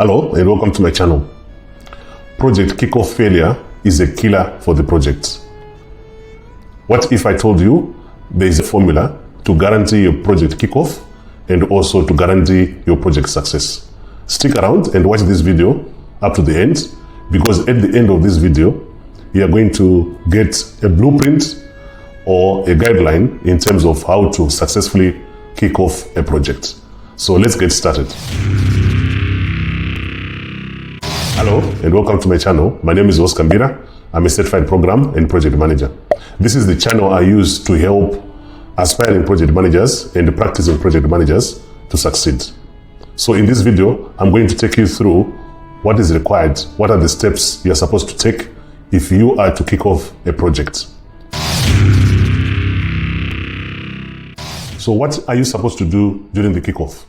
Hello and welcome to my channel. Project Kickoff failure is a killer for the project. What if I told you there is a formula to guarantee your project kickoff and also to guarantee your project success? Stick around and watch this video up to the end, because at the end of this video you are going to get a blueprint or a guideline in terms of how to successfully kick off a project. So let's get started. Hello and welcome to my channel. My name is Oscar Mbira. I'm a certified program and project manager. This is the channel I use to help aspiring project managers and practicing project managers to succeed. So in this video, I'm going to take you through what is required, what are the steps you're supposed to take if you are to kick off a project. So what are you supposed to do during the kickoff?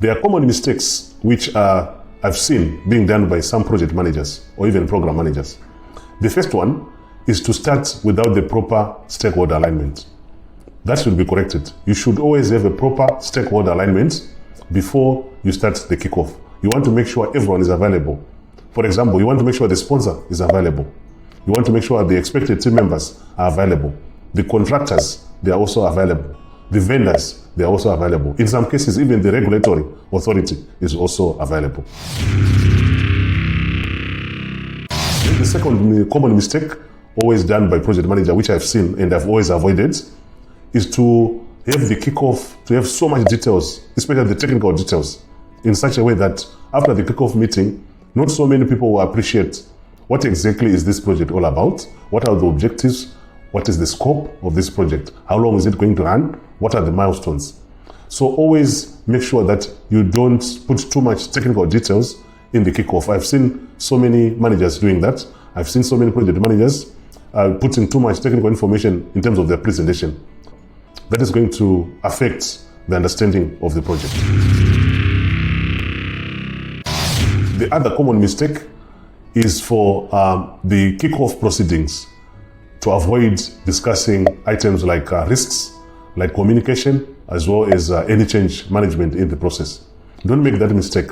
There are common mistakes which I've seen being done by some project managers or even program managers. The first one is to start without the proper stakeholder alignment. That should be corrected. You should always have a proper stakeholder alignment before you start the kickoff. You want to make sure everyone is available. For example, you want to make sure the sponsor is available. You want to make sure the expected team members are available. The contractors, they are also available. The vendors, they are also available. In some cases, even the regulatory authority is also available. The second common mistake always done by project manager, which I've seen and I've always avoided, is to have the kickoff, to have so much details, especially the technical details, in such a way that after the kickoff meeting, not so many people will appreciate what exactly is this project all about, what are the objectives, what is the scope of this project, how long is it going to run, what are the milestones. So always make sure that you don't put too much technical details in the kickoff. I've seen so many managers doing that. I've seen so many project managers putting too much technical information in terms of their presentation. That is going to affect the understanding of the project. The other common mistake is for the kickoff proceedings to avoid discussing items like risks, like communication, as well as any change management in the process. Don't make that mistake.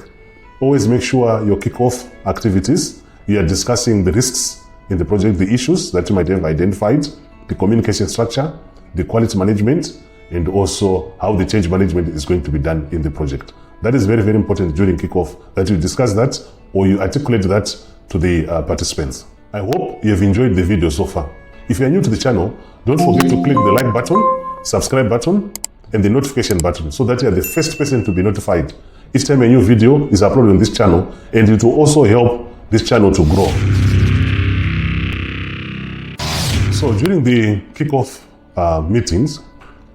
Always make sure your kickoff activities, you are discussing the risks in the project, the issues that you might have identified, the communication structure, the quality management, and also how the change management is going to be done in the project. That is very, very important during kickoff, that you discuss that or you articulate that to the participants. I hope you have enjoyed the video so far. If you are new to the channel, don't forget to click the like button, subscribe button, and the notification button so that you are the first person to be notified each time a new video is uploaded on this channel, and it will also help this channel to grow. So during the kickoff meetings,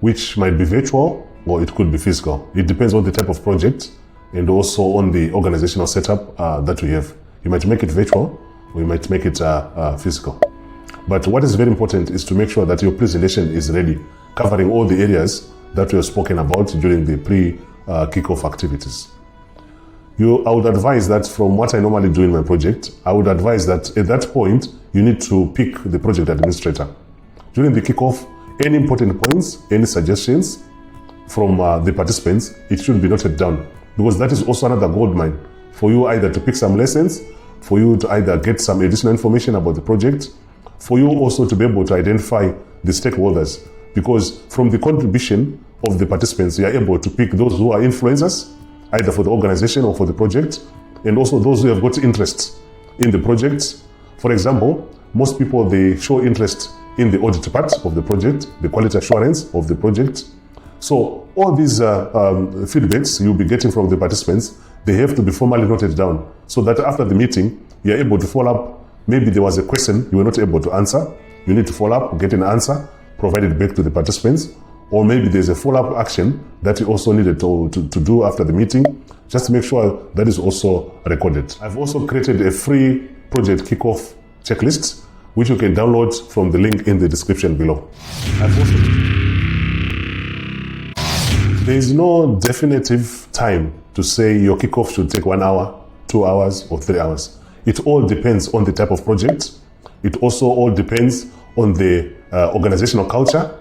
which might be virtual or it could be physical, it depends on the type of project and also on the organizational setup that we have. You might make it virtual or you might make it physical. But what is very important is to make sure that your presentation is ready, covering all the areas that we have spoken about during the pre-kickoff activities. I would advise that from what I normally do in my project, I would advise that at that point, you need to pick the project administrator. During the kickoff, any important points, any suggestions from the participants, it should be noted down, because that is also another goldmine for you either to pick some lessons, for you to either get some additional information about the project, for you also to be able to identify the stakeholders, because from the contribution of the participants, you are able to pick those who are influencers, either for the organization or for the project, and also those who have got interest in the project. For example, most people, they show interest in the audit part of the project, the quality assurance of the project. So all these feedbacks you'll be getting from the participants, they have to be formally noted down so that after the meeting, you're able to follow up. Maybe there was a question you were not able to answer. You need to follow up, get an answer, provide it back to the participants. Or maybe there's a follow-up action that you also needed to do after the meeting. Just make sure that is also recorded. I've also created a free project kickoff checklist, which you can download from the link in the description below. There is no definitive time to say your kickoff should take 1 hour, 2 hours, or 3 hours. It all depends on the type of project. It also all depends on the organizational culture.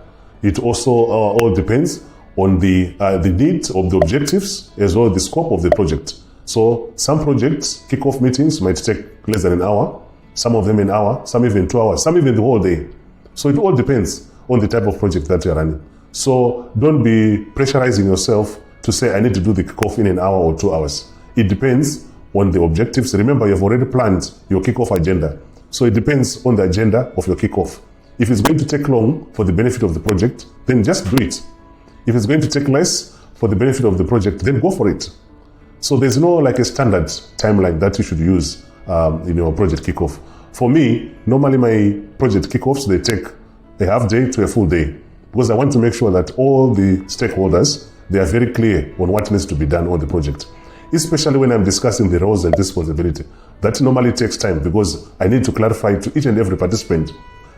It also all depends on the needs of the objectives as well as the scope of the project. So some projects, kickoff meetings might take less than an hour, some of them an hour, some even 2 hours, some even the whole day. So it all depends on the type of project that you're running. So don't be pressurizing yourself to say, I need to do the kickoff in an hour or 2 hours. It depends on the objectives. Remember, you've already planned your kickoff agenda. So it depends on the agenda of your kickoff. If it's going to take long for the benefit of the project, then just do it. If it's going to take less for the benefit of the project, then go for it. So there's no like a standard timeline that you should use in your project kickoff. For me, normally my project kickoffs, they take a half day to a full day, because I want to make sure that all the stakeholders, they are very clear on what needs to be done on the project. Especially when I'm discussing the roles and responsibility. That normally takes time, because I need to clarify to each and every participant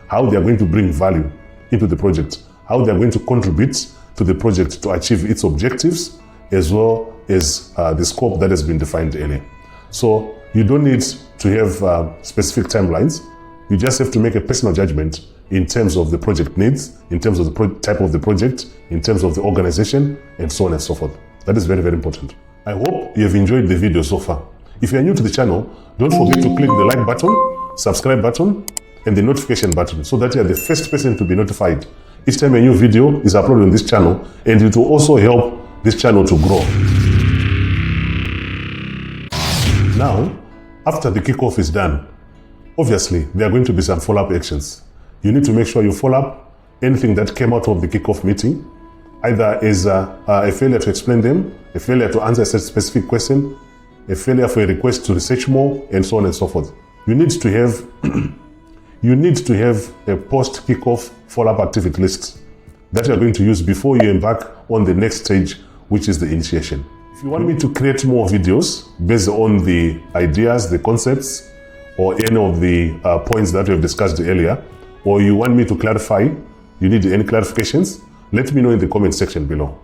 how they are going to bring value into the project, how they are going to contribute to the project to achieve its objectives, as well as the scope that has been defined earlier. So you don't need to have specific timelines. You just have to make a personal judgment in terms of the project needs, in terms of the type of the project, in terms of the organization, and so on and so forth. That is very, very important. I hope you have enjoyed the video so far. If you are new to the channel, don't forget to click the like button, subscribe button, and the notification button, so that you are the first person to be notified each time a new video is uploaded on this channel, and it will also help this channel to grow. Now, after the kickoff is done, obviously there are going to be some follow-up actions. You need to make sure you follow up anything that came out of the kickoff meeting, either as a failure to explain them, a failure to answer a specific question, a failure for a request to research more, and so on and so forth. You need to have a post-kickoff follow-up activity list that you are going to use before you embark on the next stage, which is the initiation. If you want me to create more videos based on the ideas, the concepts, or any of the points that we have discussed earlier, or you want me to clarify, you need any clarifications, let me know in the comment section below.